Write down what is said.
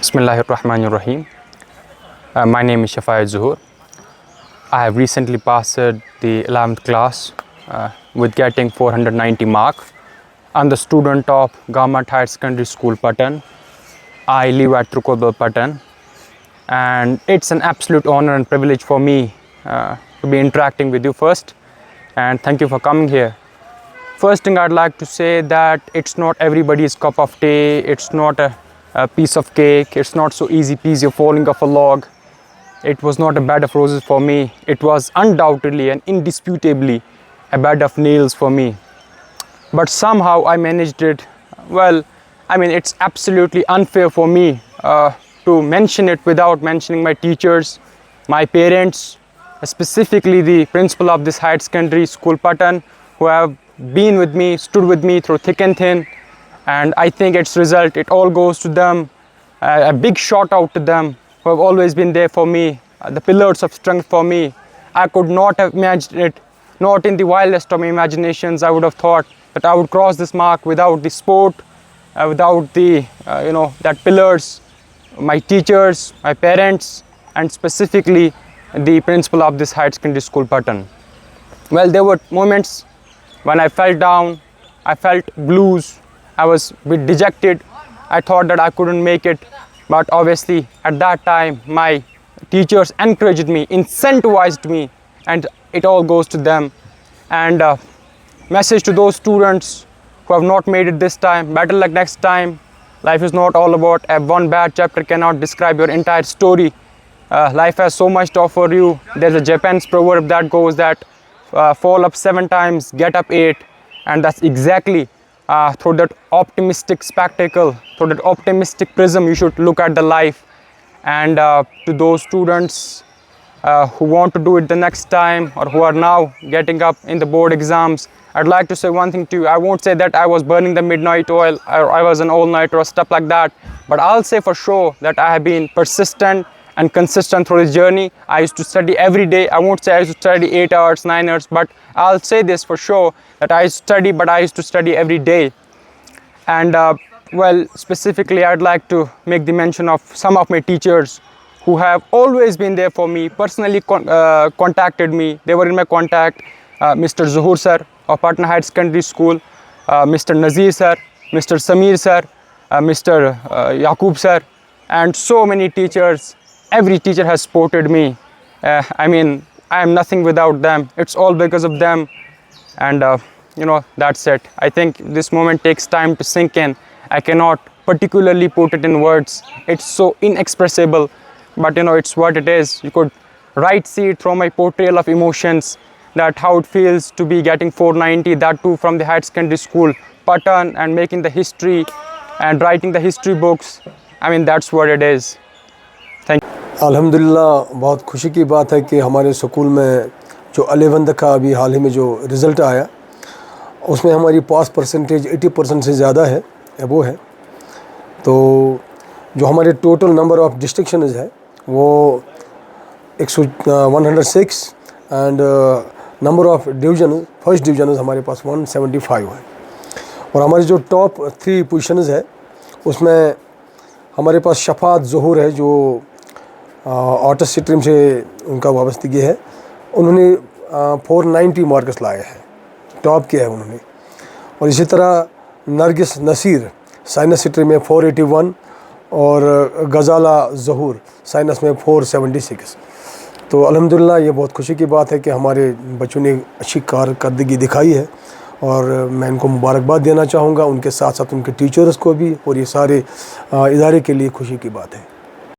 Bismillahirrahmanirrahim. My name is Shafayat Zuhur. I have recently passed the 11th class with getting 490 marks. I'm the student of Government Higher Secondary School, Patan. I live at Trukobal, Patan. And it's an absolute honor and privilege for me to be interacting with you first. And thank you for coming here. First thing I'd like to say that it's not everybody's cup of tea. It's not a piece of cake. It's not so easy peasy falling off a log. It was not a bed of roses for me. It was undoubtedly and indisputably a bed of nails for me. But somehow I managed it. Well, I mean, it's absolutely unfair for me to mention it without mentioning my teachers, my parents, specifically the principal of this higher secondary school, Patan, who have been with me, stood with me through thick and thin. And I think its result, it all goes to them. A big shout out to them who have always been there for me, the pillars of strength for me. I could not have imagined it, not in the wildest of my imaginations. I would have thought that I would cross this mark without the sport, without the, that pillars, my teachers, my parents, and specifically the principal of this higher secondary school, Patan. Well, there were moments when I felt down, I felt blues, I was a bit dejected. I thought that I couldn't make it, but obviously at that time my teachers encouraged me, incentivized me, and it all goes to them. And message to those students who have not made it this time: better luck next time. Life is not all about one bad chapter cannot describe your entire story. Life has so much to offer you. There's a Japanese proverb that goes that fall up 7 times, get up 8, and that's exactly through that optimistic spectacle, through that optimistic prism, you should look at the life. And to those students who want to do it the next time, or who are now getting up in the board exams, I'd like to say one thing to you. I won't say that I was burning the midnight oil, or I was an all-nighter or stuff like that, but I'll say for sure that I have been persistent and consistent through this journey. I used to study every day. I won't say I used to study 8 hours, 9 hours, but I'll say this for sure that I study, but I used to study every day. And well, specifically, I'd like to make the mention of some of my teachers who have always been there for me, personally contacted me. They were in my contact. Mr. Zuhur sir of Patan Higher Secondary School, Mr. Nazir sir, Mr. Samir sir, Mr. Yaqub sir, and so many teachers. Every teacher has supported me. I mean, I am nothing without them. It's all because of them. And that's it. I think this moment takes time to sink in. I cannot particularly put it in words. It's so inexpressible, but it's what it is. You could see it through my portrayal of emotions, that how it feels to be getting 490, that too from the higher secondary school, Patan, and making the history and writing the history books. I mean, that's what it is. Thank you. अल्हम्दुलिल्लाह, बहुत खुशी की बात है कि हमारे school में जो 11th का अभी हाल ही में जो रिज़ल्ट आया, उसमें हमारी पास परसेंटेज 80% से ज़्यादा है, वो है। तो जो हमारे टोटल नंबर ऑफ़ डिस्टिंक्शंस है वो 106, and number of division, first division हमारे पास 175 है। और हमारी जो टॉप 3 पोजीशंस है उसमें हमारे पास शफात ज़ुहूर है, जो आर्ट्स स्ट्रीम से उनका वाबस्तगी है। उन्होंने 490 मार्क्स लाए हैं, टॉप किया है उन्होंने। और इसी तरह नरगिस नसीर साइंस स्ट्रीम में 481, और गज़ाला ज़ुहूर साइंस में 476। तो अल्हम्दुलिल्लाह, ये बहुत खुशी की बात है कि हमारे बच्चों ने अच्छी कारकर्दगी दिखाई है, और मैं इनको मुबारकबाद देना चाहूँगा, उनके साथ साथ उनके टीचर्स को भी, और ये सारे इदारे के लिए खुशी की बात है।